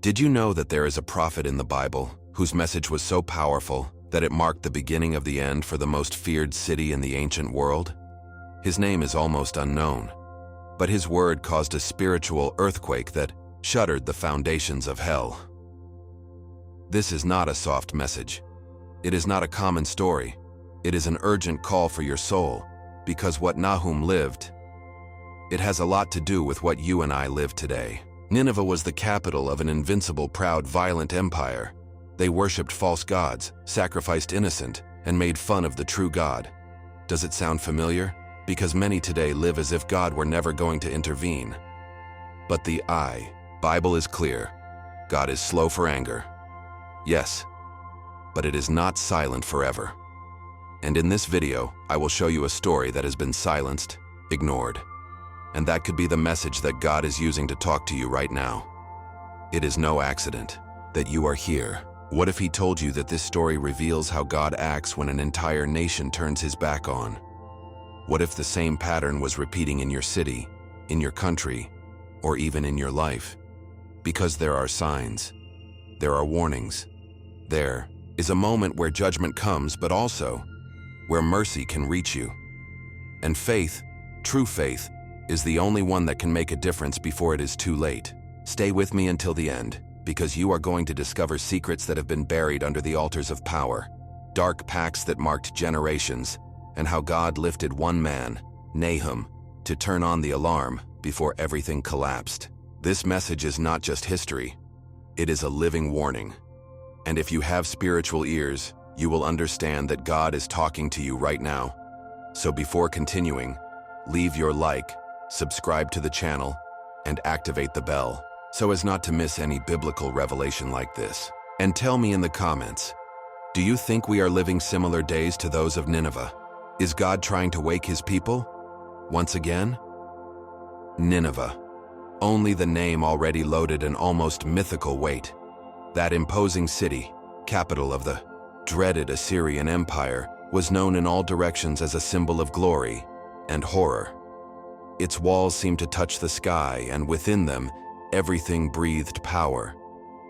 Did you know that there is a prophet in the Bible whose message was so powerful that it marked the beginning of the end for the most feared city in the ancient world? His name is almost unknown, but his word caused a spiritual earthquake that shuddered the foundations of hell. This is not a soft message. It is not a common story. It is an urgent call for your soul, because what Nahum lived, it has a lot to do with what you and I live today. Nineveh was the capital of an invincible, proud, violent empire. They worshipped false gods, sacrificed innocent, and made fun of the true God. Does it sound familiar? Because many today live as if God were never going to intervene. But the Bible is clear. God is slow for anger. Yes, but it is not silent forever. And in this video, I will show you a story that has been silenced, ignored. And that could be the message that God is using to talk to you right now. It is no accident that you are here. What if he told you that this story reveals how God acts when an entire nation turns his back on? What if the same pattern was repeating in your city, in your country, or even in your life? Because there are signs, there are warnings. There is a moment where judgment comes, but also where mercy can reach you. And faith, true faith, is the only one that can make a difference before it is too late. Stay with me until the end, because you are going to discover secrets that have been buried under the altars of power, dark pacts that marked generations, and how God lifted one man, Nahum, to turn on the alarm before everything collapsed. This message is not just history, it is a living warning. And if you have spiritual ears, you will understand that God is talking to you right now. So before continuing, leave your like, subscribe to the channel, and activate the bell, so as not to miss any biblical revelation like this. And tell me in the comments, do you think we are living similar days to those of Nineveh? Is God trying to wake his people? Once again? Nineveh. Only the name already loaded an almost mythical weight. That imposing city, capital of the dreaded Assyrian Empire, was known in all directions as a symbol of glory and horror. Its walls seemed to touch the sky, and within them, everything breathed power.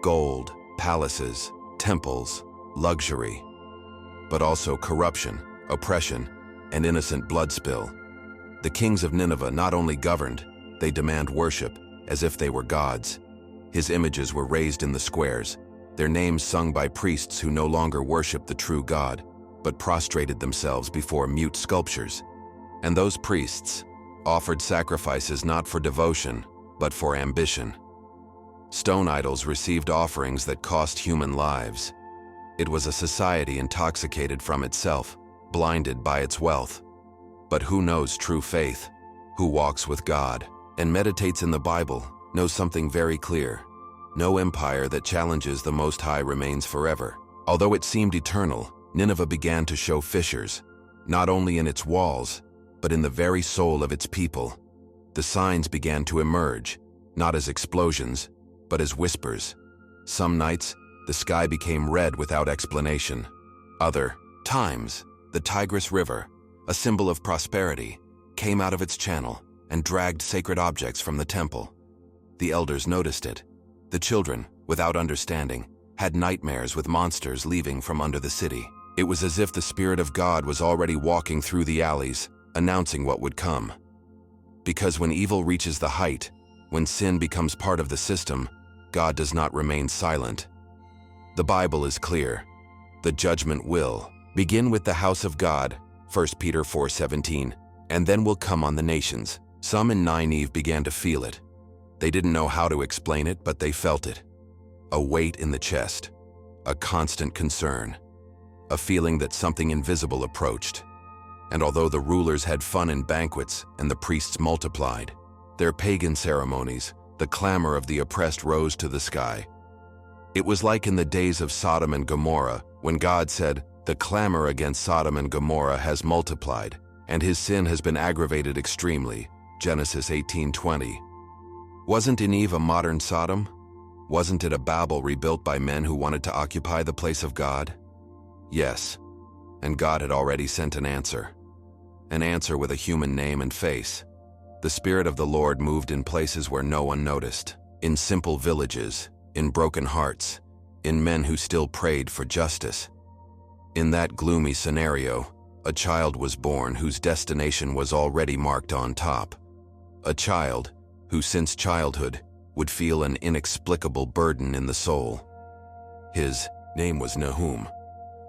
Gold, palaces, temples, luxury. But also corruption, oppression, and innocent blood spill. The kings of Nineveh not only governed, they demand worship, as if they were gods. His images were raised in the squares, their names sung by priests who no longer worshiped the true God, but prostrated themselves before mute sculptures. And those priests offered sacrifices not for devotion, but for ambition. Stone idols received offerings that cost human lives. It was a society intoxicated from itself, blinded by its wealth. But who knows true faith, who walks with God, and meditates in the Bible, knows something very clear. No empire that challenges the Most High remains forever. Although it seemed eternal, Nineveh began to show fissures, not only in its walls, but in the very soul of its people. The signs began to emerge, not as explosions, but as whispers. Some nights, the sky became red without explanation. Other times, the Tigris River, a symbol of prosperity, came out of its channel and dragged sacred objects from the temple. The elders noticed it. The children, without understanding, had nightmares with monsters leaving from under the city. It was as if the Spirit of God was already walking through the alleys, announcing what would come. Because when evil reaches the height, when sin becomes part of the system, God does not remain silent. The Bible is clear. The judgment will begin with the house of God, 1 Peter 4:17, and then will come on the nations. Some in Nineveh began to feel it. They didn't know how to explain it, but they felt it. A weight in the chest, a constant concern, a feeling that something invisible approached. And although the rulers had fun in banquets and the priests multiplied, their pagan ceremonies, the clamor of the oppressed rose to the sky. It was like in the days of Sodom and Gomorrah, when God said, "The clamor against Sodom and Gomorrah has multiplied, and his sin has been aggravated extremely." Genesis 18:20. Wasn't Nineveh a modern Sodom? Wasn't it a Babel rebuilt by men who wanted to occupy the place of God? Yes, and God had already sent an answer with a human name and face. The Spirit of the Lord moved in places where no one noticed, in simple villages, in broken hearts, in men who still prayed for justice. In that gloomy scenario, a child was born whose destination was already marked on top. A child who, since childhood, would feel an inexplicable burden in the soul. His name was Nahum.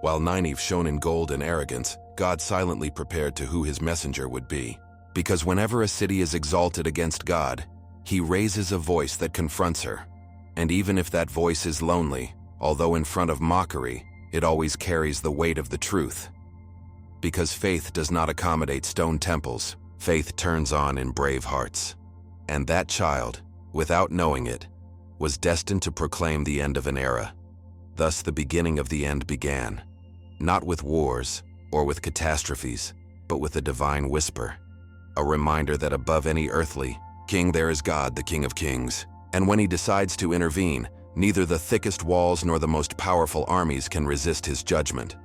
While Nineveh shone in gold and arrogance, God silently prepared to who his messenger would be. Because whenever a city is exalted against God, he raises a voice that confronts her. And even if that voice is lonely, although in front of mockery, it always carries the weight of the truth. Because faith does not accommodate stone temples, faith turns on in brave hearts. And that child, without knowing it, was destined to proclaim the end of an era. Thus the beginning of the end began, not with wars or with catastrophes, but with a divine whisper, a reminder that above any earthly king there is God, the King of Kings. And when he decides to intervene, neither the thickest walls nor the most powerful armies can resist his judgment.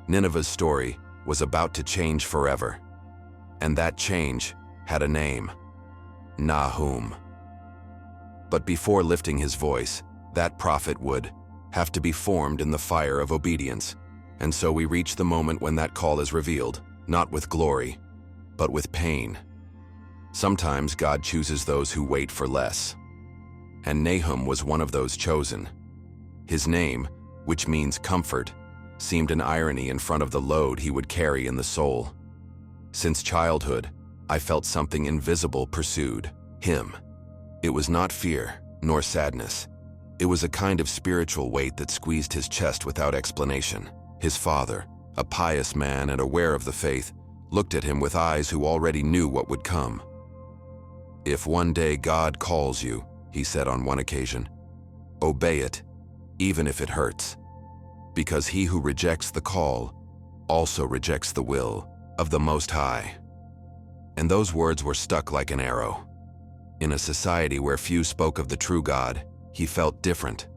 Nineveh's story was about to change forever, and that change had a name: Nahum. But before lifting his voice, that prophet would have to be formed in the fire of obedience. And so we reach the moment when that call is revealed, not with glory, but with pain. Sometimes God chooses those who wait for less. And Nahum was one of those chosen. His name, which means comfort, seemed an irony in front of the load he would carry in the soul. Since childhood, I felt something invisible pursued him. It was not fear, nor sadness. It was a kind of spiritual weight that squeezed his chest without explanation. His father, a pious man and aware of the faith, looked at him with eyes who already knew what would come. "If one day God calls you," he said on one occasion, "obey it, even if it hurts. Because he who rejects the call also rejects the will of the Most High." And those words were stuck like an arrow. In a society where few spoke of the true God, he felt different.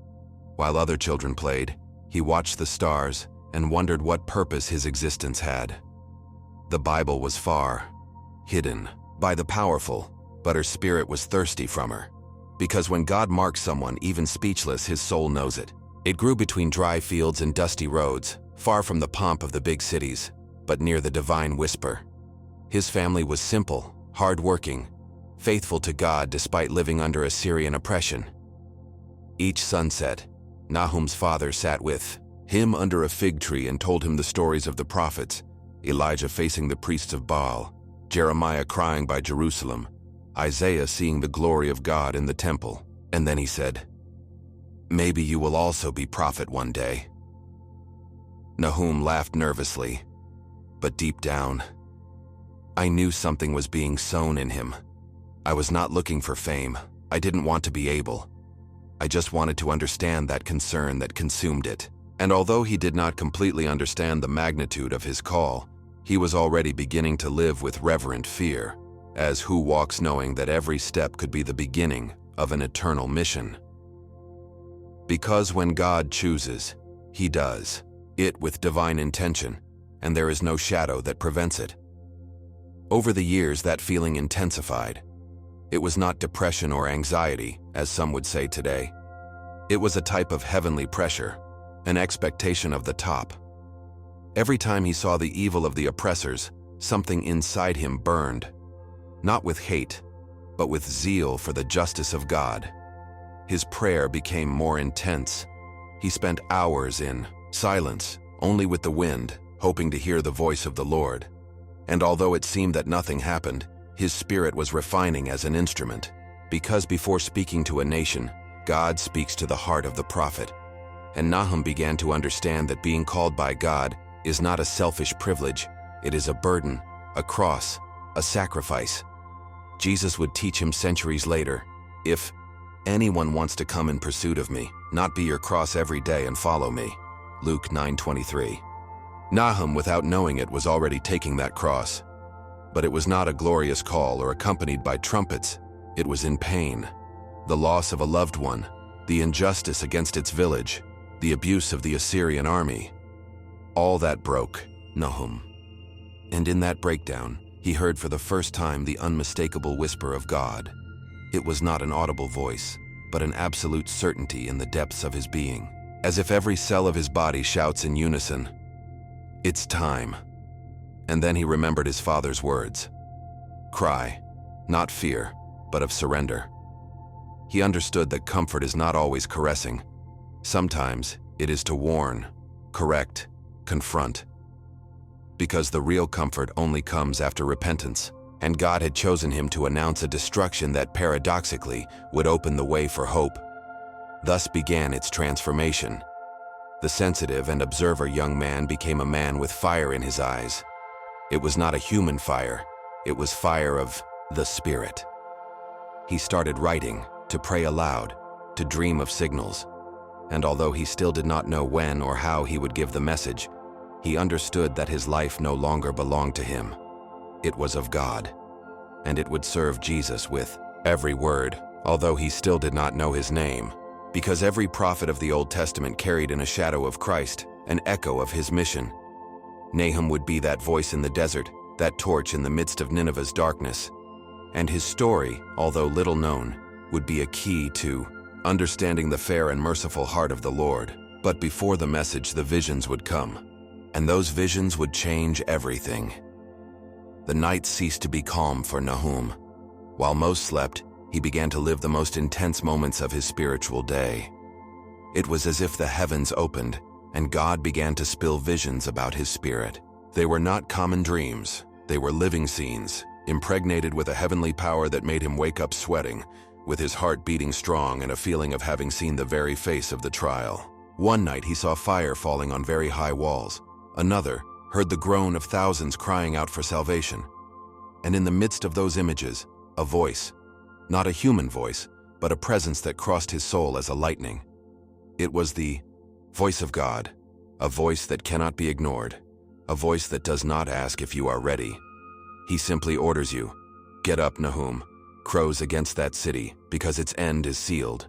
While other children played, he watched the stars and wondered what purpose his existence had. The Bible was far, hidden by the powerful, but her spirit was thirsty from her. Because when God marks someone, even speechless, his soul knows it. It grew between dry fields and dusty roads, far from the pomp of the big cities, but near the divine whisper. His family was simple, hard-working, faithful to God despite living under Assyrian oppression. Each sunset, Nahum's father sat with him under a fig tree and told him the stories of the prophets, Elijah facing the priests of Baal, Jeremiah crying by Jerusalem, Isaiah seeing the glory of God in the temple. And then he said, "Maybe you will also be prophet one day." Nahum laughed nervously, but deep down, I knew something was being sown in him. I was not looking for fame. I didn't want to be able. I just wanted to understand that concern that consumed it. And although he did not completely understand the magnitude of his call, he was already beginning to live with reverent fear, as who walks knowing that every step could be the beginning of an eternal mission. Because when God chooses, he does it with divine intention, and there is no shadow that prevents it. Over the years, that feeling intensified. It was not depression or anxiety, as some would say today. It was a type of heavenly pressure, an expectation of the top. Every time he saw the evil of the oppressors, something inside him burned, not with hate, but with zeal for the justice of God. His prayer became more intense. He spent hours in silence, only with the wind, hoping to hear the voice of the Lord. And although it seemed that nothing happened, his spirit was refining as an instrument. Because before speaking to a nation, God speaks to the heart of the prophet. And Nahum began to understand that being called by God is not a selfish privilege. It is a burden, a cross, a sacrifice. Jesus would teach him centuries later, "If anyone wants to come in pursuit of me, not be your cross every day and follow me." Luke 9:23. Nahum, without knowing it, was already taking that cross. But it was not a glorious call or accompanied by trumpets. It was in pain. The loss of a loved one, the injustice against its village, the abuse of the Assyrian army. All that broke Nahum. And in that breakdown, he heard for the first time the unmistakable whisper of God. It was not an audible voice, but an absolute certainty in the depths of his being, as if every cell of his body shouts in unison, "It's time." And then he remembered his father's words. Cry, not fear, but of surrender. He understood that comfort is not always caressing. Sometimes it is to warn, correct, confront. Because the real comfort only comes after repentance, and God had chosen him to announce a destruction that paradoxically would open the way for hope. Thus began its transformation. The sensitive and observer young man became a man with fire in his eyes. It was not a human fire, it was fire of the Spirit. He started writing, to pray aloud, to dream of signals. And although he still did not know when or how he would give the message, he understood that his life no longer belonged to him. It was of God, and it would serve Jesus with every word, although he still did not know his name, because every prophet of the Old Testament carried in a shadow of Christ, an echo of his mission. Nahum would be that voice in the desert, that torch in the midst of Nineveh's darkness. And his story, although little known, would be a key to understanding the fair and merciful heart of the Lord. But before the message, the visions would come, and those visions would change everything. The night ceased to be calm for Nahum. While most slept, he began to live the most intense moments of his spiritual day. It was as if the heavens opened, and God began to spill visions about his spirit. They were not common dreams, they were living scenes, impregnated with a heavenly power that made him wake up sweating, with his heart beating strong and a feeling of having seen the very face of the trial. One night he saw fire falling on very high walls. Another heard the groan of thousands crying out for salvation. And in the midst of those images, a voice, not a human voice, but a presence that crossed his soul as a lightning. It was the voice of God, a voice that cannot be ignored, a voice that does not ask if you are ready. He simply orders you, "Get up, Nahum, crows against that city, because its end is sealed."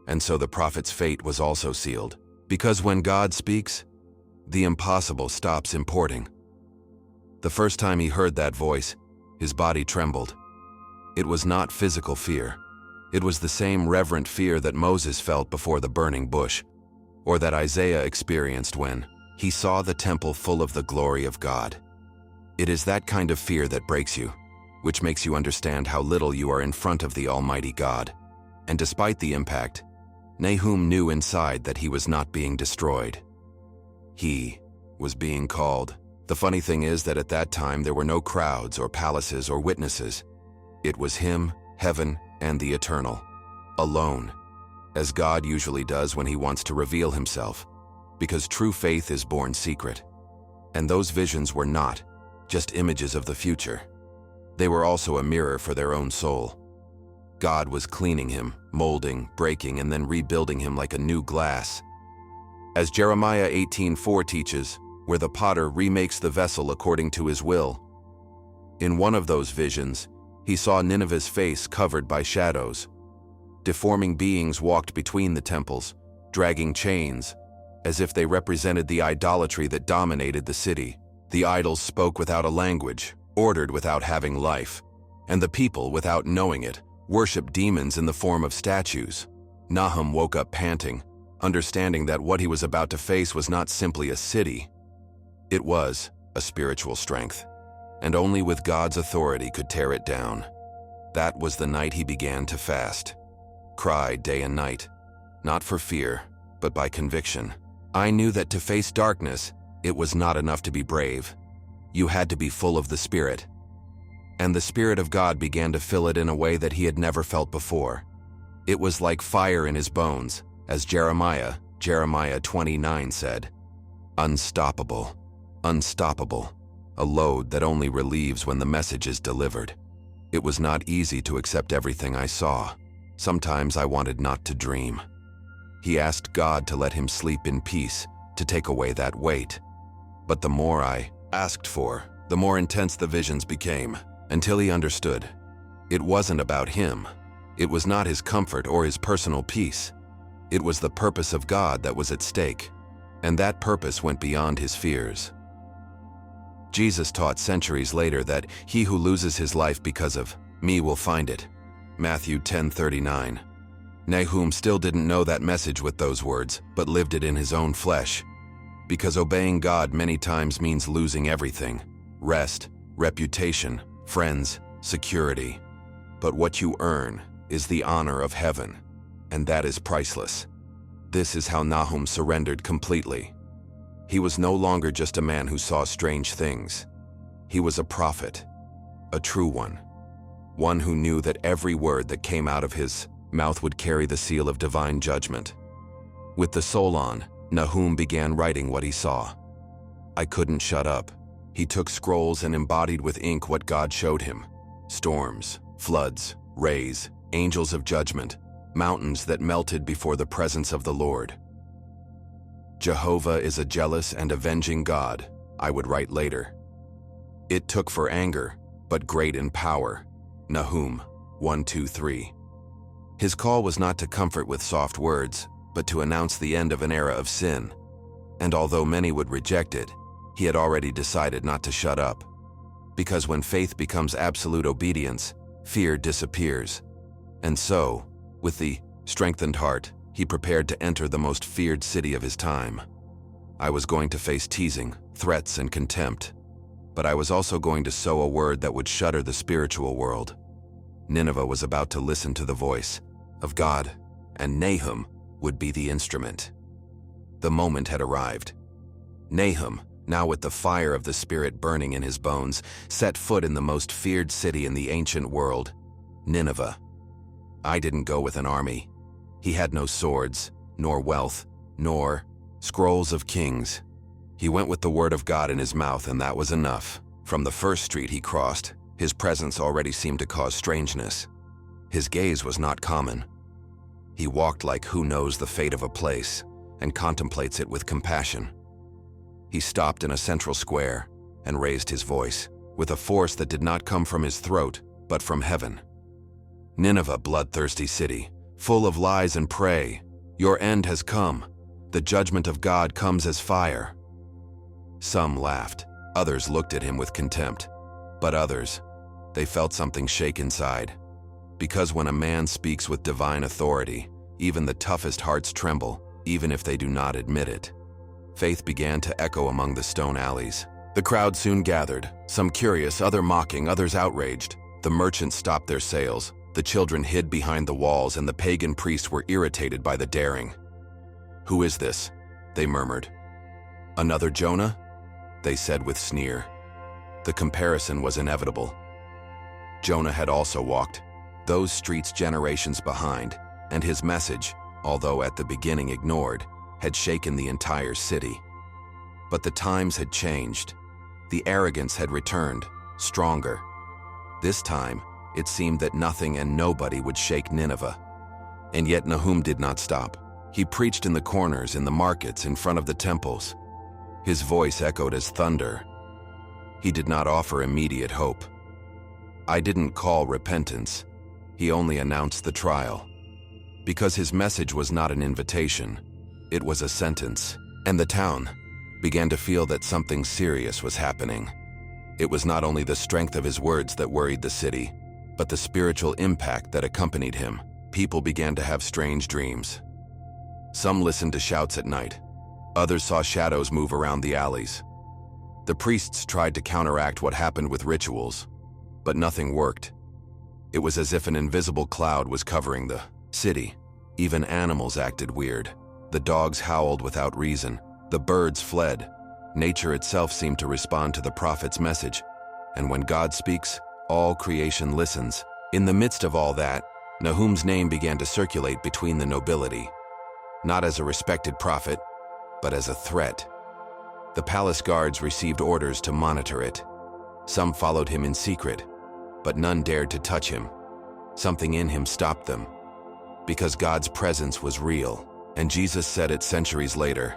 And so the prophet's fate was also sealed, because when God speaks, the impossible stops importing. The first time he heard that voice, his body trembled. It was not physical fear. It was the same reverent fear that Moses felt before the burning bush, or that Isaiah experienced when he saw the temple full of the glory of God. It is that kind of fear that breaks you, which makes you understand how little you are in front of the Almighty God. And despite the impact, Nahum knew inside that he was not being destroyed. He was being called. The funny thing is that at that time there were no crowds or palaces or witnesses. It was him, heaven, and the eternal, alone, as God usually does when he wants to reveal himself, because true faith is born secret. And those visions were not just images of the future. They were also a mirror for their own soul. God was cleaning him, molding, breaking, and then rebuilding him like a new glass. As Jeremiah 18:4 teaches, where the potter remakes the vessel according to his will. In one of those visions, he saw Nineveh's face covered by shadows. Deforming beings walked between the temples, dragging chains, as if they represented the idolatry that dominated the city. The idols spoke without a language, ordered without having life, and the people, without knowing it, worshiped demons in the form of statues. Nahum woke up panting, understanding that what he was about to face was not simply a city. It was a spiritual strength, and only with God's authority could tear it down. That was the night he began to fast, cry day and night, not for fear, but by conviction. I knew that to face darkness, it was not enough to be brave. You had to be full of the Spirit. And the Spirit of God began to fill it in a way that he had never felt before. It was like fire in his bones, as Jeremiah 29 said. Unstoppable, unstoppable, a load that only relieves when the message is delivered. It was not easy to accept everything I saw. Sometimes I wanted not to dream. He asked God to let him sleep in peace, to take away that weight. But the more I asked for, the more intense the visions became, until he understood. It wasn't about him. It was not his comfort or his personal peace. It was the purpose of God that was at stake, and that purpose went beyond his fears. Jesus taught centuries later that he who loses his life because of me will find it. Matthew 10:39. Nahum still didn't know that message with those words, but lived it in his own flesh. Because obeying God many times means losing everything: rest, reputation, friends, security. But what you earn is the honor of heaven, and that is priceless. This is how Nahum surrendered completely. He was no longer just a man who saw strange things. He was a prophet, a true one who knew that every word that came out of his mouth would carry the seal of divine judgment. With the soul on, Nahum began writing what he saw. I couldn't shut up. He took scrolls and embodied with ink what God showed him: storms, floods, rays, angels of judgment, mountains that melted before the presence of the Lord. Jehovah is a jealous and avenging God, I would write later. It took for anger, but great in power. Nahum 1-2-3. His call was not to comfort with soft words, but to announce the end of an era of sin. And although many would reject it, he had already decided not to shut up. Because when faith becomes absolute obedience, fear disappears. And so, with the strengthened heart, he prepared to enter the most feared city of his time. I was going to face teasing, threats, and contempt, but I was also going to sow a word that would shudder the spiritual world. Nineveh was about to listen to the voice of God, and Nahum would be the instrument. The moment had arrived. Nahum, now with the fire of the Spirit burning in his bones, set foot in the most feared city in the ancient world, Nineveh. I didn't go with an army. He had no swords, nor wealth, nor scrolls of kings. He went with the word of God in his mouth, and that was enough. From the first street he crossed, his presence already seemed to cause strangeness. His gaze was not common. He walked like who knows the fate of a place, and contemplates it with compassion. He stopped in a central square and raised his voice, with a force that did not come from his throat, but from heaven. Nineveh, bloodthirsty city, full of lies and prey, your end has come. The judgment of God comes as fire. Some laughed, others looked at him with contempt, but others, they felt something shake inside. Because when a man speaks with divine authority, even the toughest hearts tremble, even if they do not admit it. Faith began to echo among the stone alleys. The crowd soon gathered, some curious, others mocking, others outraged. The merchants stopped their sales, the children hid behind the walls, and the pagan priests were irritated by the daring. "Who is this?" they murmured. "Another Jonah?" they said with sneer. The comparison was inevitable. Jonah had also walked those streets generations behind, and his message, although at the beginning ignored, had shaken the entire city. But the times had changed. The arrogance had returned, stronger. This time, it seemed that nothing and nobody would shake Nineveh. And yet Nahum did not stop. He preached in the corners, in the markets, in front of the temples. His voice echoed as thunder. He did not offer immediate hope. I didn't call repentance. He only announced the trial. Because his message was not an invitation, it was a sentence. And the town began to feel that something serious was happening. It was not only the strength of his words that worried the city, but the spiritual impact that accompanied him. People began to have strange dreams. Some listened to shouts at night. Others saw shadows move around the alleys. The priests tried to counteract what happened with rituals, but nothing worked. It was as if an invisible cloud was covering the city. Even animals acted weird. The dogs howled without reason. The birds fled. Nature itself seemed to respond to the prophet's message. And when God speaks, all creation listens. In the midst of all that, Nahum's name began to circulate between the nobility. Not as a respected prophet, but as a threat. The palace guards received orders to monitor it. Some followed him in secret, but none dared to touch him. Something in him stopped them. Because God's presence was real, and Jesus said it centuries later,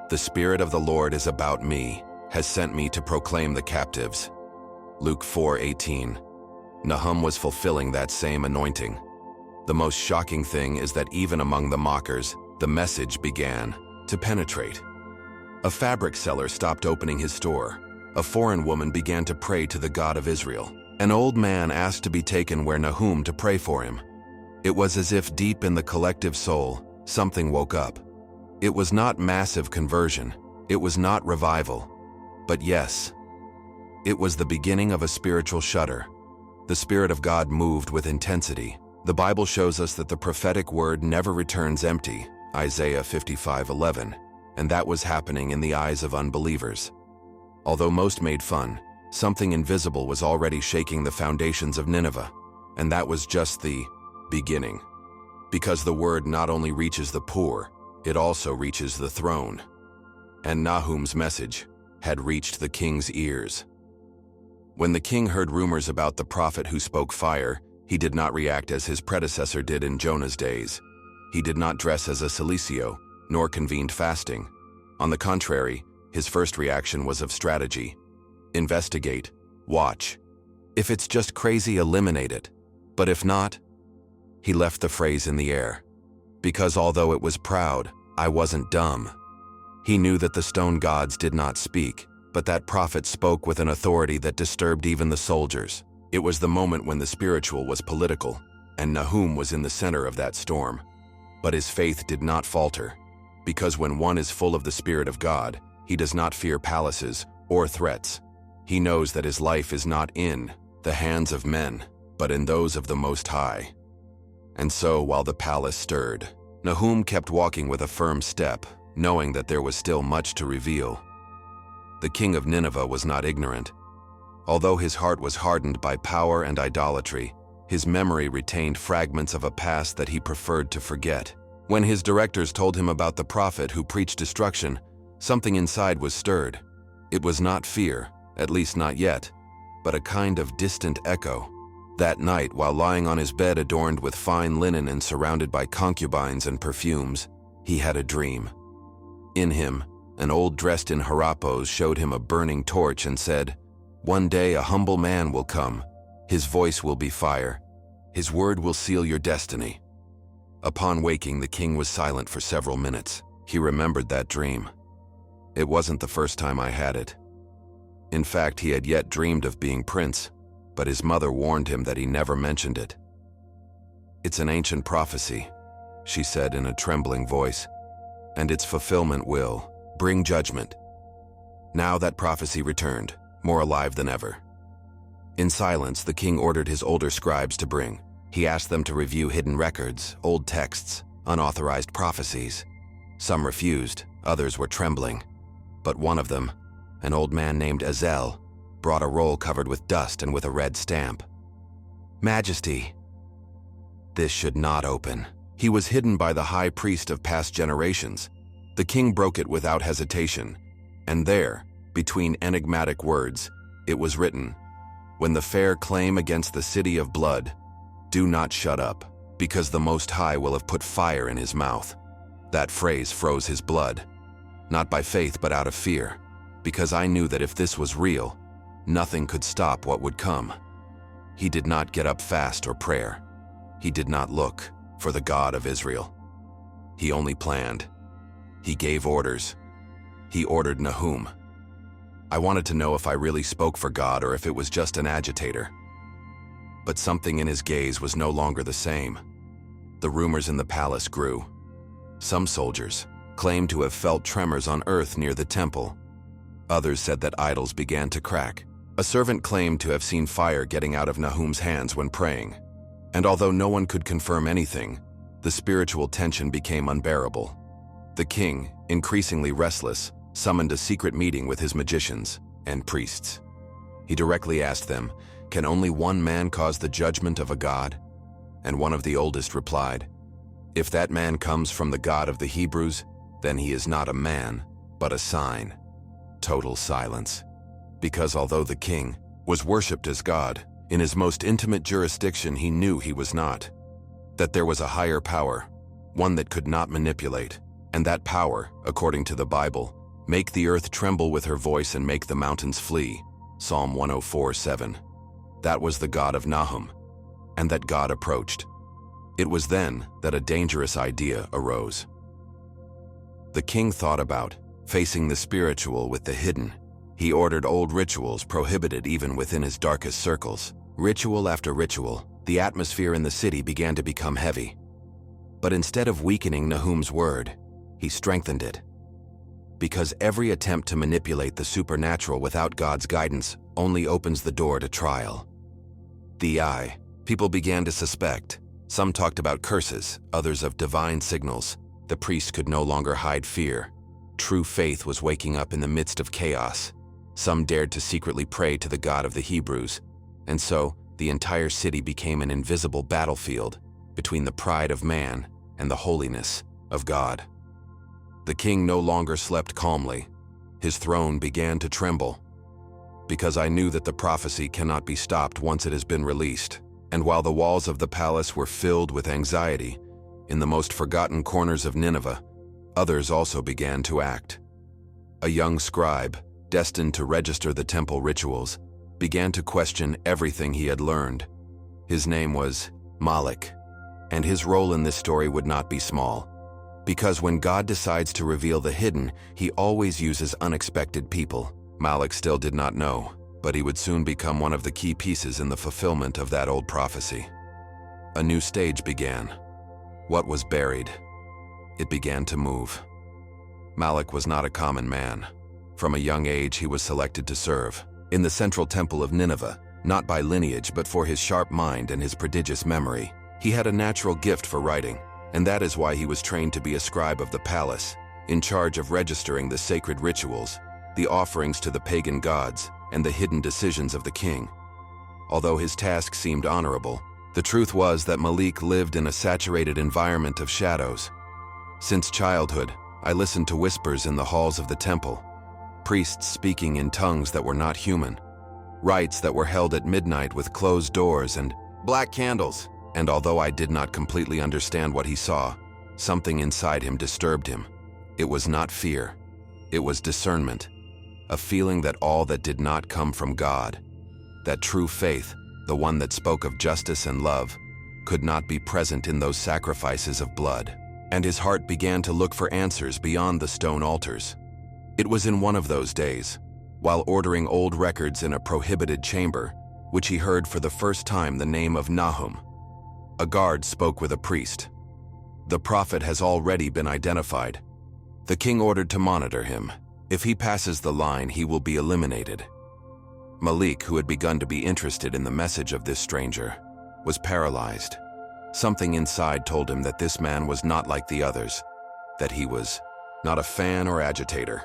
"The Spirit of the Lord is about me, has sent me to proclaim the captives." Luke 4:18. Nahum was fulfilling that same anointing. The most shocking thing is that even among the mockers, the message began to penetrate. A fabric seller stopped opening his store. A foreign woman began to pray to the God of Israel. An old man asked to be taken where Nahum to pray for him. It was as if deep in the collective soul, something woke up. It was not massive conversion, it was not revival, but yes, it was the beginning of a spiritual shudder. The Spirit of God moved with intensity. The Bible shows us that the prophetic word never returns empty, Isaiah 55:11, and that was happening in the eyes of unbelievers. Although most made fun, something invisible was already shaking the foundations of Nineveh, and that was just the beginning. Because the word not only reaches the poor, it also reaches the throne. And Nahum's message had reached the king's ears. When the king heard rumors about the prophet who spoke fire, he did not react as his predecessor did in Jonah's days. He did not dress as a Cilicio, nor convened fasting. On the contrary, his first reaction was of strategy. Investigate, watch. If it's just crazy, eliminate it. But if not, he left the phrase in the air. Because although it was proud, I wasn't dumb. He knew that the stone gods did not speak, but that prophet spoke with an authority that disturbed even the soldiers. It was the moment when the spiritual was political, and Nahum was in the center of that storm. But his faith did not falter, because when one is full of the Spirit of God, he does not fear palaces or threats. He knows that his life is not in the hands of men, but in those of the Most High. And so, while the palace stirred, Nahum kept walking with a firm step, knowing that there was still much to reveal. The king of Nineveh was not ignorant. Although his heart was hardened by power and idolatry, his memory retained fragments of a past that he preferred to forget. When his directors told him about the prophet who preached destruction, something inside was stirred. It was not fear, at least not yet, but a kind of distant echo. That night, while lying on his bed adorned with fine linen and surrounded by concubines and perfumes, he had a dream. In him, an old dressed in harapos showed him a burning torch and said, "One day a humble man will come. His voice will be fire. His word will seal your destiny." Upon waking, the king was silent for several minutes. He remembered that dream. It wasn't the first time I had it. In fact, he had yet dreamed of being prince, but his mother warned him that he never mentioned it. "It's an ancient prophecy," she said in a trembling voice, "and its fulfillment will bring judgment." Now that prophecy returned, more alive than ever. In silence, the king ordered his older scribes to bring. He asked them to review hidden records, old texts, unauthorized prophecies. Some refused, others were trembling. But one of them, an old man named Azel, brought a roll covered with dust and with a red stamp. "Majesty, this should not open." He was hidden by the high priest of past generations. The king broke it without hesitation, and there, between enigmatic words, it was written, "When the fair claim against the city of blood, do not shut up, because the Most High will have put fire in his mouth." That phrase froze his blood, not by faith but out of fear, because I knew that if this was real, nothing could stop what would come. He did not get up fast or prayer. He did not look for the God of Israel. He only planned. He gave orders. He ordered Nahum. I wanted to know if I really spoke for God or if it was just an agitator. But something in his gaze was no longer the same. The rumors in the palace grew. Some soldiers claimed to have felt tremors on earth near the temple. Others said that idols began to crack. A servant claimed to have seen fire getting out of Nahum's hands when praying. And although no one could confirm anything, the spiritual tension became unbearable. The king, increasingly restless, summoned a secret meeting with his magicians and priests. He directly asked them, "Can only one man cause the judgment of a god?" And one of the oldest replied, "If that man comes from the God of the Hebrews, then he is not a man, but a sign." Total silence. Because although the king was worshipped as God, in his most intimate jurisdiction he knew he was not. That there was a higher power, one that could not manipulate, and that power, according to the Bible, make the earth tremble with her voice and make the mountains flee. Psalm 104:7. That was the God of Nahum, and that God approached. It was then that a dangerous idea arose. The king thought about facing the spiritual with the hidden. He ordered old rituals prohibited even within his darkest circles. Ritual after ritual, the atmosphere in the city began to become heavy. But instead of weakening Nahum's word, he strengthened it. Because every attempt to manipulate the supernatural without God's guidance only opens the door to trial. People began to suspect. Some talked about curses, others of divine signals. The priests could no longer hide fear. True faith was waking up in the midst of chaos. Some dared to secretly pray to the God of the Hebrews, and so the entire city became an invisible battlefield between the pride of man and the holiness of God. The king no longer slept calmly. His throne began to tremble. Because I knew that the prophecy cannot be stopped once it has been released, and while the walls of the palace were filled with anxiety, in the most forgotten corners of Nineveh, others also began to act. A young scribe, destined to register the temple rituals, began to question everything he had learned. His name was Malak, and his role in this story would not be small. Because when God decides to reveal the hidden, he always uses unexpected people. Malak still did not know, but he would soon become one of the key pieces in the fulfillment of that old prophecy. A new stage began. What was buried? It began to move. Malak was not a common man. From a young age, he was selected to serve in the central temple of Nineveh, not by lineage but for his sharp mind and his prodigious memory. He had a natural gift for writing, and that is why he was trained to be a scribe of the palace, in charge of registering the sacred rituals, the offerings to the pagan gods, and the hidden decisions of the king. Although his task seemed honorable, the truth was that Malik lived in a saturated environment of shadows. Since childhood, I listened to whispers in the halls of the temple, priests speaking in tongues that were not human, rites that were held at midnight with closed doors and black candles. And although I did not completely understand what he saw, something inside him disturbed him. It was not fear. It was discernment, a feeling that all that did not come from God, that true faith, the one that spoke of justice and love, could not be present in those sacrifices of blood. And his heart began to look for answers beyond the stone altars. It was in one of those days, while ordering old records in a prohibited chamber, which he heard for the first time the name of Nahum. A guard spoke with a priest. The prophet has already been identified. The king ordered to monitor him. If he passes the line, he will be eliminated. Malik, who had begun to be interested in the message of this stranger, was paralyzed. Something inside told him that this man was not like the others, that he was not a fan or agitator,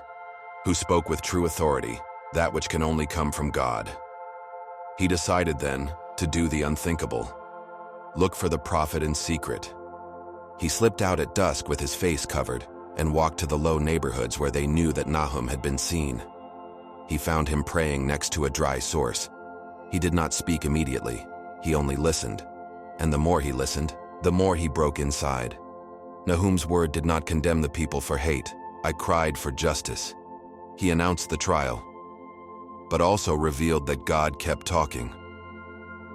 who spoke with true authority, that which can only come from God. He decided then to do the unthinkable. Look for the prophet in secret. He slipped out at dusk with his face covered and walked to the low neighborhoods where they knew that Nahum had been seen. He found him praying next to a dry source. He did not speak immediately. He only listened. And the more he listened, the more he broke inside. Nahum's word did not condemn the people for hate. I cried for justice. He announced the trial, but also revealed that God kept talking.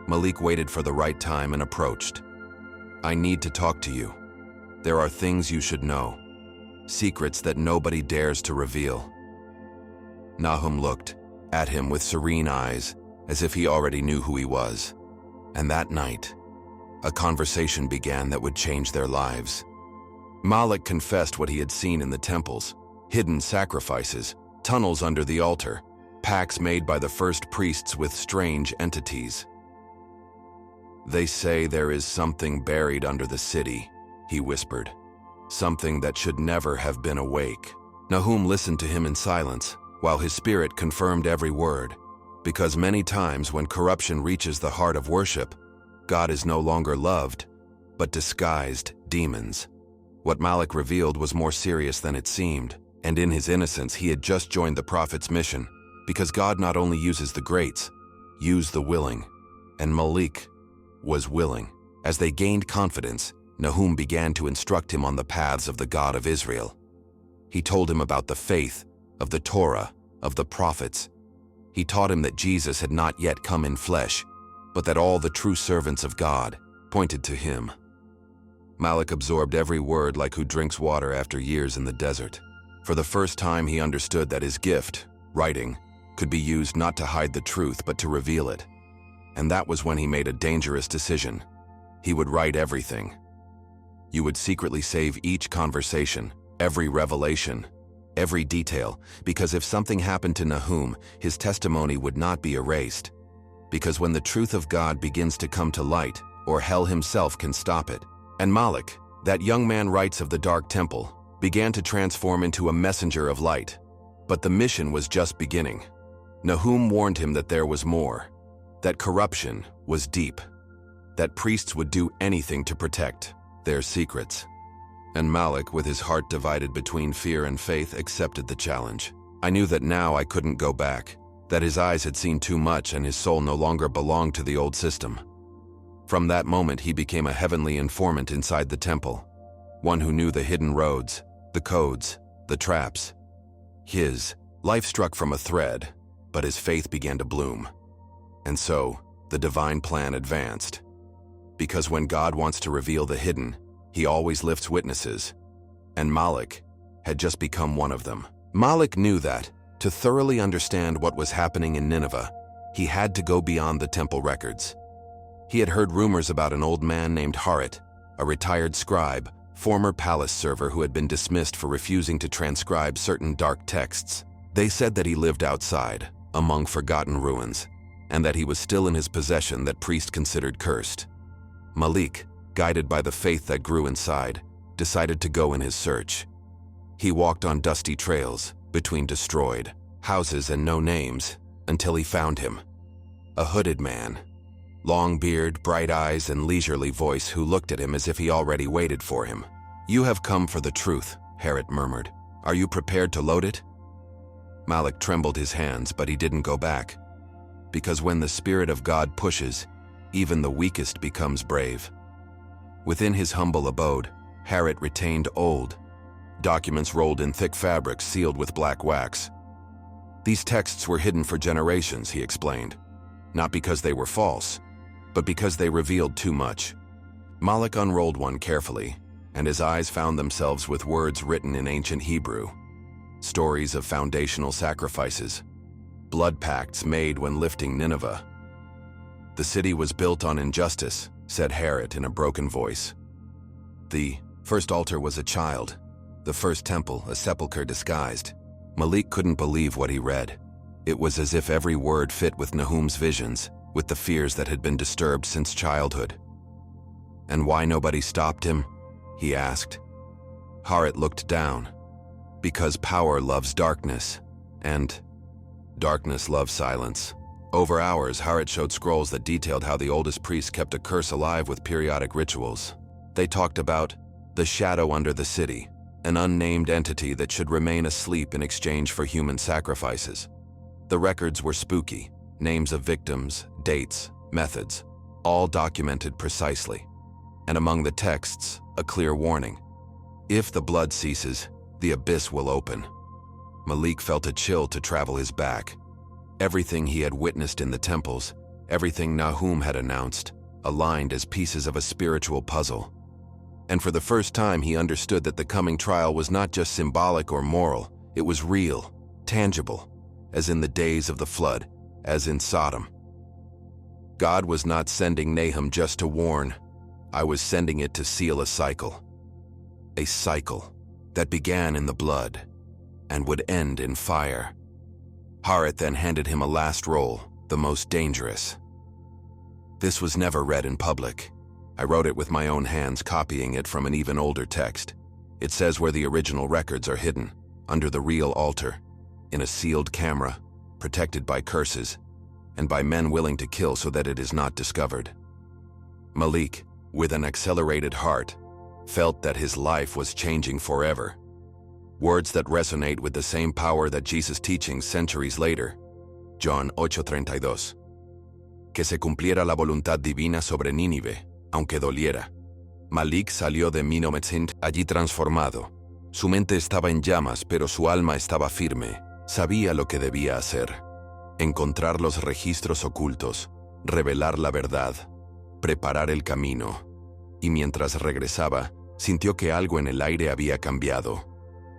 Malik waited for the right time and approached. I need to talk to you. There are things you should know, secrets that nobody dares to reveal. Nahum looked at him with serene eyes, as if he already knew who he was. And that night, a conversation began that would change their lives. Malik confessed what he had seen in the temples, hidden sacrifices, tunnels under the altar, pacts made by the first priests with strange entities. They say there is something buried under the city, he whispered. Something that should never have been awake. Nahum listened to him in silence, while his spirit confirmed every word. Because many times when corruption reaches the heart of worship, God is no longer loved, but disguised demons. What Malik revealed was more serious than it seemed, and in his innocence he had just joined the prophet's mission, because God not only uses the greats, used the willing, and Malik was willing. As they gained confidence, Nahum began to instruct him on the paths of the God of Israel. He told him about the faith, of the Torah, of the prophets. He taught him that Jesus had not yet come in flesh, but that all the true servants of God pointed to him. Malik absorbed every word like who drinks water after years in the desert. For the first time he understood that his gift, writing, could be used not to hide the truth but to reveal it. And that was when he made a dangerous decision. He would write everything. You would secretly save each conversation, every revelation, every detail, because if something happened to Nahum, his testimony would not be erased. Because when the truth of God begins to come to light, or hell himself can stop it. And Malik, that young man writes of the dark temple, began to transform into a messenger of light. But the mission was just beginning. Nahum warned him that there was more, that corruption was deep, that priests would do anything to protect their secrets. And Malik, with his heart divided between fear and faith, accepted the challenge. I knew that now I couldn't go back, that his eyes had seen too much and his soul no longer belonged to the old system. From that moment, he became a heavenly informant inside the temple, one who knew the hidden roads, the codes, the traps. His life struck from a thread, but his faith began to bloom. And so, the divine plan advanced. Because when God wants to reveal the hidden, he always lifts witnesses. And Malik had just become one of them. Malik knew that, to thoroughly understand what was happening in Nineveh, he had to go beyond the temple records. He had heard rumors about an old man named Harit, a retired scribe, former palace server who had been dismissed for refusing to transcribe certain dark texts. They said that he lived outside, among forgotten ruins, and that he was still in his possession that priests considered cursed. Malik, guided by the faith that grew inside, decided to go in his search. He walked on dusty trails, between destroyed houses and no names, until he found him. A hooded man, long beard, bright eyes, and leisurely voice who looked at him as if he already waited for him. "You have come for the truth," Harit murmured. "Are you prepared to load it?" Malik trembled his hands, but he didn't go back. Because when the Spirit of God pushes, even the weakest becomes brave. Within his humble abode, Harit retained old documents rolled in thick fabric sealed with black wax. These texts were hidden for generations, he explained, not because they were false, but because they revealed too much. Malik unrolled one carefully, and his eyes found themselves with words written in ancient Hebrew. Stories of foundational sacrifices, blood pacts made when lifting Nineveh. "The city was built on injustice," said Harit in a broken voice. "The first altar was a child, the first temple a sepulchre disguised." Malik couldn't believe what he read. It was as if every word fit with Nahum's visions, with the fears that had been disturbed since childhood. "And why nobody stopped him?" he asked. Harit looked down. "Because power loves darkness, and darkness loves silence." Over hours, Harit showed scrolls that detailed how the oldest priests kept a curse alive with periodic rituals. They talked about the shadow under the city, an unnamed entity that should remain asleep in exchange for human sacrifices. The records were spooky, names of victims, dates, methods, all documented precisely. And among the texts, a clear warning. If the blood ceases, the abyss will open. Malik felt a chill to travel his back. Everything he had witnessed in the temples, everything Nahum had announced, aligned as pieces of a spiritual puzzle. And for the first time, he understood that the coming trial was not just symbolic or moral, it was real, tangible, as in the days of the flood, as in Sodom. God was not sending Nahum just to warn. I was sending it to seal a cycle. A cycle that began in the blood and would end in fire. Harit then handed him a last roll, the most dangerous. This was never read in public. I wrote it with my own hands, copying it from an even older text. It says where the original records are hidden, under the real altar, in a sealed camera, protected by curses, and by men willing to kill so that it is not discovered. Malik, with an accelerated heart, felt that his life was changing forever. Words that resonate with the same power that Jesus' teachings centuries later. John 8:32. Que se cumpliera la voluntad divina sobre Nínive, aunque doliera. Malik salió de NINEVEH'S allí transformado. Su mente estaba en llamas, pero su alma estaba firme. Sabía lo que debía hacer. Encontrar los registros ocultos, revelar la verdad, preparar el camino. Y mientras regresaba, sintió que algo en el aire había cambiado.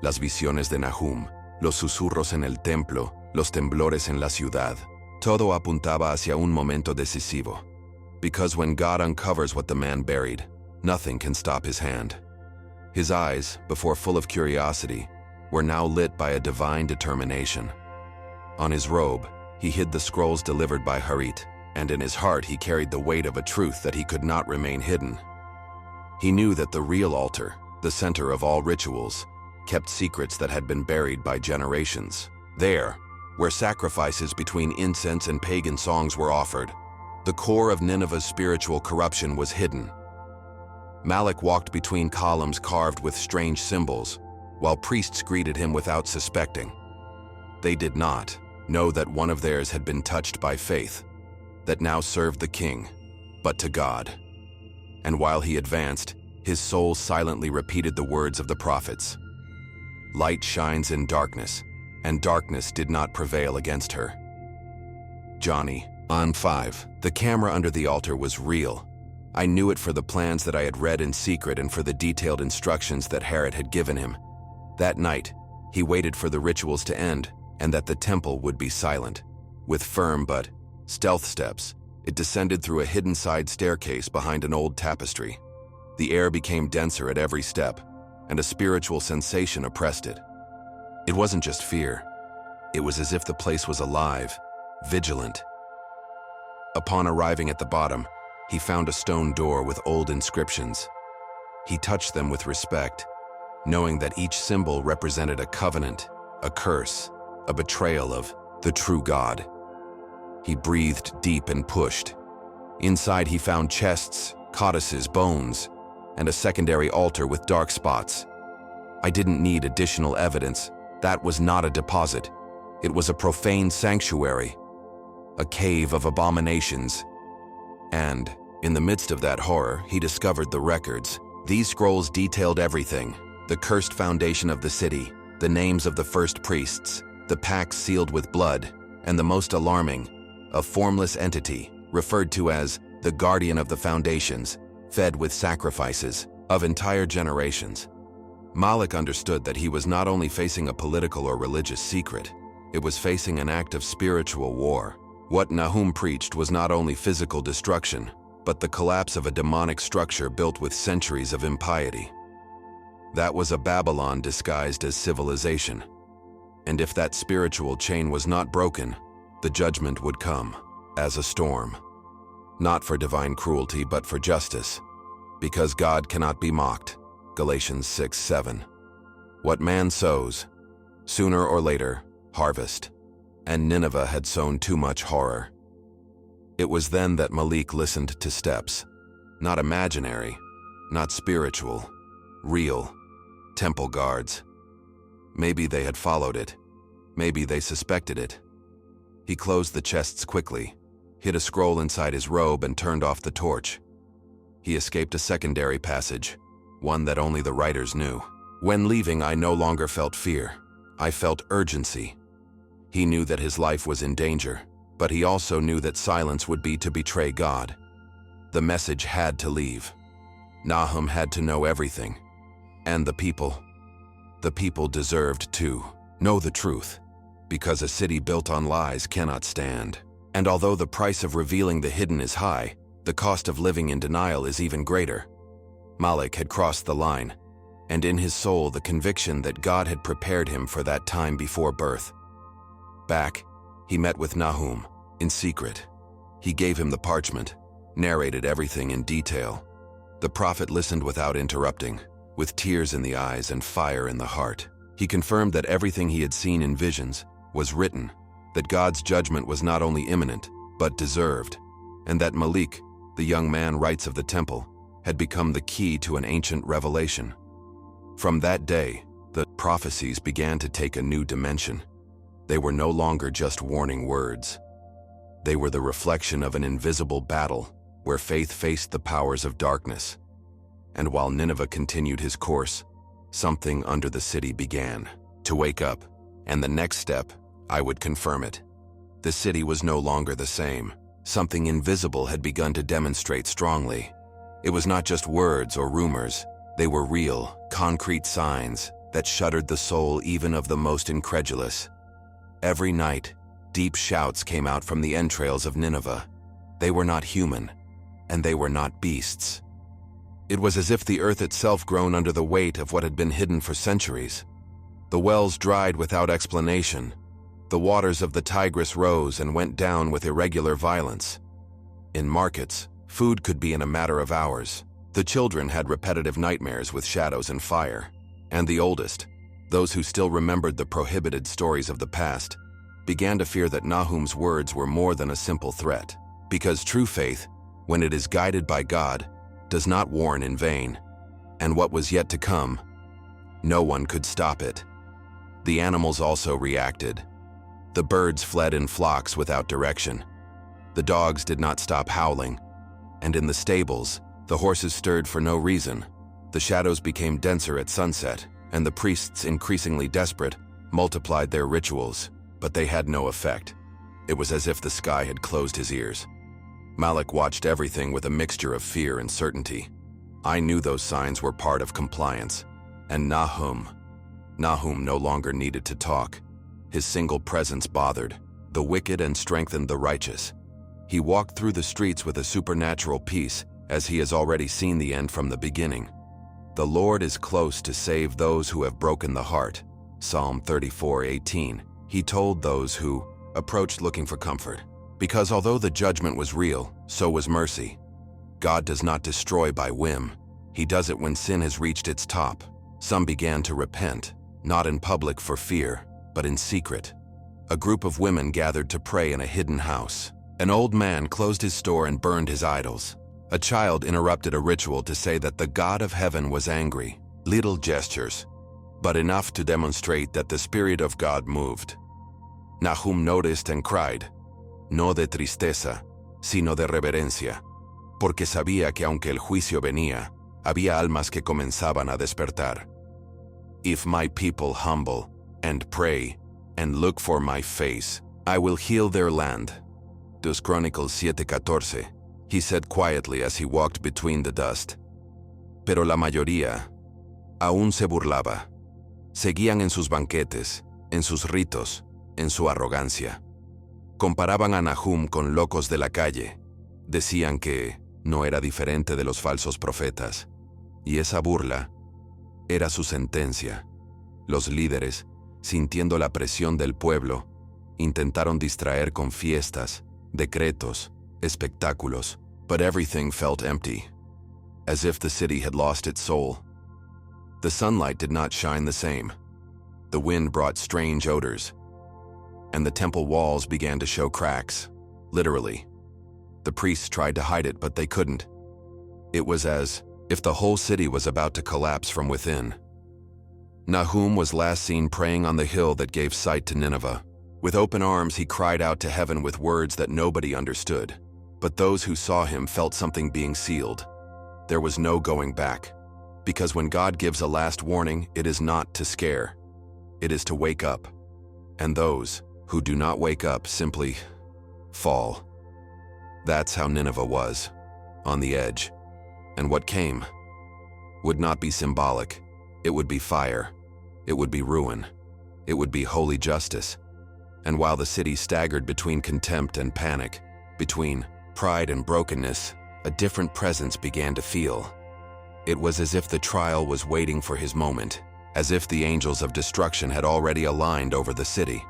Las visiones de Nahum, los susurros en el templo, los temblores en la ciudad. Todo apuntaba hacia un momento decisivo. Because when God uncovers what the man buried, nothing can stop his hand. His eyes, before full of curiosity, were now lit by a divine determination. On his robe, he hid the scrolls delivered by Harit, and in his heart he carried the weight of a truth that he could not remain hidden. He knew that the real altar, the center of all rituals, kept secrets that had been buried by generations. There, where sacrifices between incense and pagan songs were offered, the core of Nineveh's spiritual corruption was hidden. Malik walked between columns carved with strange symbols, while priests greeted him without suspecting. They did not know that one of theirs had been touched by faith, that now served the king, but to God. And while he advanced, his soul silently repeated the words of the prophets. Light shines in darkness, and darkness did not prevail against her. Johnny, on 5. The camera under the altar was real. I knew it for the plans that I had read in secret and for the detailed instructions that Herod had given him. That night, he waited for the rituals to end and that the temple would be silent. With firm but stealth steps, it descended through a hidden side staircase behind an old tapestry. The air became denser at every step, and a spiritual sensation oppressed it. It wasn't just fear. It was as if the place was alive, vigilant. Upon arriving at the bottom, he found a stone door with old inscriptions. He touched them with respect, knowing that each symbol represented a covenant, a curse, a betrayal of the true God. He breathed deep and pushed. Inside he found chests, codices, bones, and a secondary altar with dark spots. I didn't need additional evidence. That was not a deposit. It was a profane sanctuary, a cave of abominations. And, in the midst of that horror, he discovered the records. These scrolls detailed everything: the cursed foundation of the city, the names of the first priests, the pacts sealed with blood, and the most alarming, a formless entity, referred to as the guardian of the foundations, fed with sacrifices of entire generations. Malik understood that he was not only facing a political or religious secret, it was facing an act of spiritual war. What Nahum preached was not only physical destruction, but the collapse of a demonic structure built with centuries of impiety. That was a Babylon disguised as civilization. And if that spiritual chain was not broken, the judgment would come as a storm. Not for divine cruelty, but for justice. Because God cannot be mocked. Galatians 6:7. What man sows, sooner or later, harvest. And Nineveh had sown too much horror. It was then that Malik listened to steps. Not imaginary, not spiritual, real. Temple guards. Maybe they had followed it. Maybe they suspected it. He closed the chests quickly, hid a scroll inside his robe, and turned off the torch. He escaped a secondary passage, one that only the writers knew. When leaving, I no longer felt fear. I felt urgency. He knew that his life was in danger, but he also knew that silence would be to betray God. The message had to leave. Nahum had to know everything. And the people deserved to know the truth, because a city built on lies cannot stand. And although the price of revealing the hidden is high, the cost of living in denial is even greater. Malik had crossed the line, and in his soul the conviction that God had prepared him for that time before birth. Back, he met with Nahum, in secret. He gave him the parchment, narrated everything in detail. The prophet listened without interrupting, with tears in the eyes and fire in the heart. He confirmed that everything he had seen in visions was written, that God's judgment was not only imminent, but deserved, and that Malik, the young man rights of the temple, had become the key to an ancient revelation. From that day, the prophecies began to take a new dimension. They were no longer just warning words. They were the reflection of an invisible battle where faith faced the powers of darkness. And while Nineveh continued his course, something under the city began to wake up, and the next step, I would confirm it. The city was no longer the same. Something invisible had begun to demonstrate strongly. It was not just words or rumors. They were real, concrete signs that shuddered the soul even of the most incredulous. Every night, Deep shouts came out from the entrails of Nineveh. They were not human, and they were not beasts. It was as if the earth itself groaned under the weight of what had been hidden for centuries. The wells dried without explanation. The waters of the Tigris rose and went down with irregular violence. In markets, food could be in a matter of hours. The children had repetitive nightmares with shadows and fire. And the oldest, those who still remembered the prohibited stories of the past, began to fear that Nahum's words were more than a simple threat. Because true faith, when it is guided by God, does not warn in vain. And what was yet to come, no one could stop it. The animals also reacted. The birds fled in flocks without direction. The dogs did not stop howling. And in the stables, the horses stirred for no reason. The shadows became denser at sunset, and the priests, increasingly desperate, multiplied their rituals, but they had no effect. It was as if the sky had closed his ears. Malik watched everything with a mixture of fear and certainty. I knew those signs were part of compliance. And Nahum no longer needed to talk. His single presence bothered the wicked and strengthened the righteous. He walked through the streets with a supernatural peace, as he has already seen the end from the beginning. The Lord is close to save those who have broken the heart. Psalm 34:18. He told those who approached looking for comfort. Because although the judgment was real, so was mercy. God does not destroy by whim. He does it when sin has reached its top. Some began to repent, not in public for fear, but in secret. A group of women gathered to pray in a hidden house. An old man closed his store and burned his idols. A child interrupted a ritual to say that the God of heaven was angry. Little gestures, but enough to demonstrate that the Spirit of God moved. Nahum noticed and cried, no de tristeza, sino de reverencia, porque sabía que aunque el juicio venía, había almas que comenzaban a despertar. If my people humble and pray and look for my face, I will heal their land. 2 Chronicles 7:14, he said quietly as he walked between the dust. Pero la mayoría aún se burlaba. Seguían en sus banquetes, en sus ritos, en su arrogancia. Comparaban a Nahum con locos de la calle. Decían que no era diferente de los falsos profetas. Y esa burla era su sentencia. Los líderes, sintiendo la presión del pueblo, intentaron distraer con fiestas, decretos, espectáculos, but everything felt empty, as if the city had lost its soul. The sunlight did not shine the same. The wind brought strange odors, and the temple walls began to show cracks, literally. The priests tried to hide it, but they couldn't. It was as if the whole city was about to collapse from within. Nahum was last seen praying on the hill that gave sight to Nineveh. With open arms, he cried out to heaven with words that nobody understood. But those who saw him felt something being sealed. There was no going back. Because when God gives a last warning, it is not to scare. It is to wake up. And those who do not wake up simply fall. That's how Nineveh was, on the edge. And what came would not be symbolic. It would be fire. It would be ruin. It would be holy justice. And while the city staggered between contempt and panic, between pride and brokenness, a different presence began to feel. It was as if the trial was waiting for his moment, as if the angels of destruction had already aligned over the city.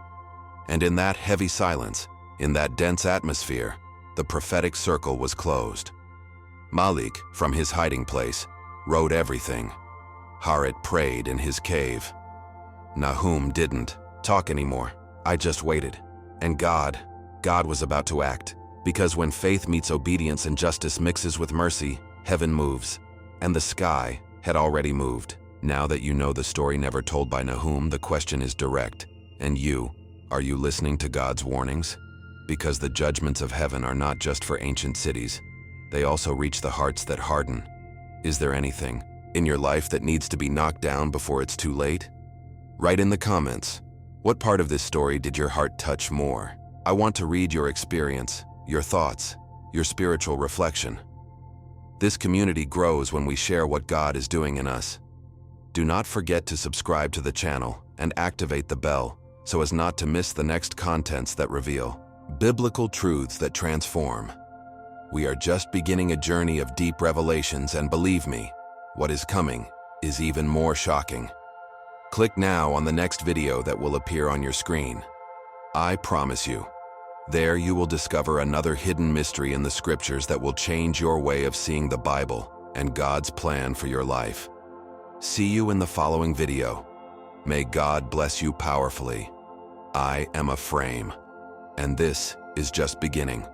And in that heavy silence, in that dense atmosphere, the prophetic circle was closed. Malik, from his hiding place, wrote everything. Harit prayed in his cave. Nahum didn't talk anymore. I just waited. And God was about to act. Because when faith meets obedience and justice mixes with mercy, heaven moves. And the sky had already moved. Now that you know the story never told by Nahum, the question is direct. And you, are you listening to God's warnings? Because the judgments of heaven are not just for ancient cities. They also reach the hearts that harden. Is there anything in your life that needs to be knocked down before it's too late? Write in the comments. What part of this story did your heart touch more? I want to read your experience, your thoughts, your spiritual reflection. This community grows when we share what God is doing in us. Do not forget to subscribe to the channel and activate the bell so as not to miss the next contents that reveal biblical truths that transform. We are just beginning a journey of deep revelations, and believe me, what is coming is even more shocking. Click now on the next video that will appear on your screen. I promise you, there you will discover another hidden mystery in the scriptures that will change your way of seeing the Bible and God's plan for your life. See you in the following video. May God bless you powerfully. I am a frame, and this is just beginning.